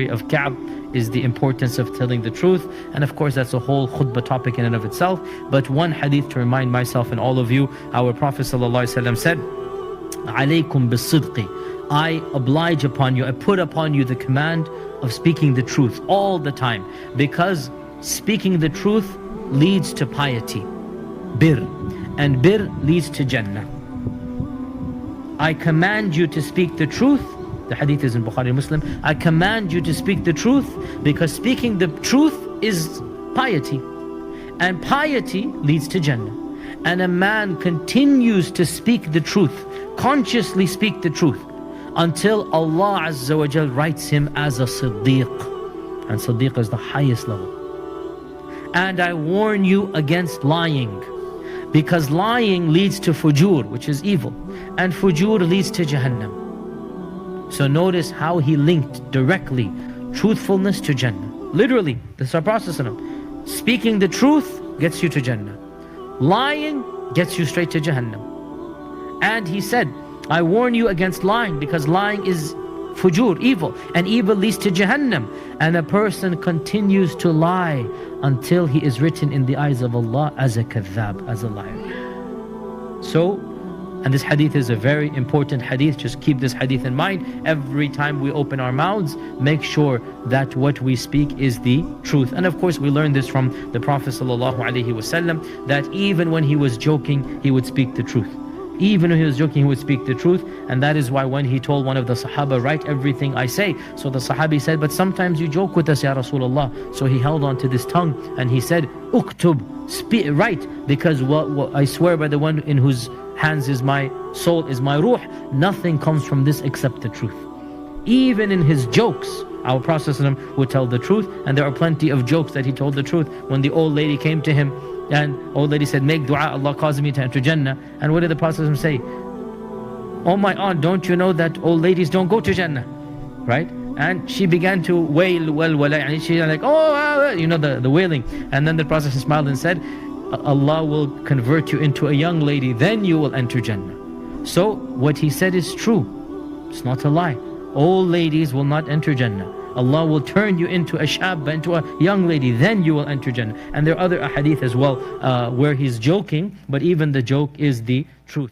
of Ka'b is the importance of telling the truth, and of course that's a whole khutbah topic in and of itself. But one hadith to remind myself and all of you, our Prophet ﷺ said, "Alaykum bis-sidqi," I oblige upon you, I put upon you the command of speaking the truth all the time, because speaking the truth leads to piety, bir, and bir leads to Jannah. I command you to speak the truth. The hadith is in Bukhari and Muslim. I command you to speak the truth, because speaking the truth is piety, and piety leads to Jannah. And a man continues to speak the truth, consciously speak the truth, until Allah Azza wa Jal writes him as a Siddiq. And Siddiq is the highest level. And I warn you against lying, because lying leads to fujur, which is evil, and fujur leads to Jahannam. So notice how he linked directly truthfulness to Jannah. Literally, this is our Prophet. Speaking the truth gets you to Jannah. Lying gets you straight to Jahannam. And he said, I warn you against lying, because lying is fujur, evil, and evil leads to Jahannam. And a person continues to lie until he is written in the eyes of Allah as a kadhab, as a liar. So, and this hadith is a very important hadith. Just keep this hadith in mind. Every time we open our mouths, make sure that what we speak is the truth. And of course we learned this from the Prophet ﷺ, that even when he was joking, he would speak the truth. Even when he was joking, he would speak the truth. And that is why when he told one of the Sahaba, write everything I say. So the Sahabi said, but sometimes you joke with us, Ya Rasulullah. So he held on to this tongue and he said, Uktub, write, because I swear by the one in whose hands is my soul, is my ruh, nothing comes from this except the truth. Even in his jokes, our Prophet would tell the truth. And there are plenty of jokes that he told the truth. When the old lady came to him, and old lady said, make dua, Allah caused me to enter Jannah. And what did the Prophet say? Oh my aunt, don't you know that old ladies don't go to Jannah? Right? And she began to wail, and she's like, oh, you know, the wailing. And then the Prophet smiled and said, Allah will convert you into a young lady, then you will enter Jannah. So what he said is true. It's not a lie. Old ladies will not enter Jannah. Allah will turn you into a shabba, into a young lady, then you will enter Jannah. And there are other ahadith as well where he's joking, but even the joke is the truth.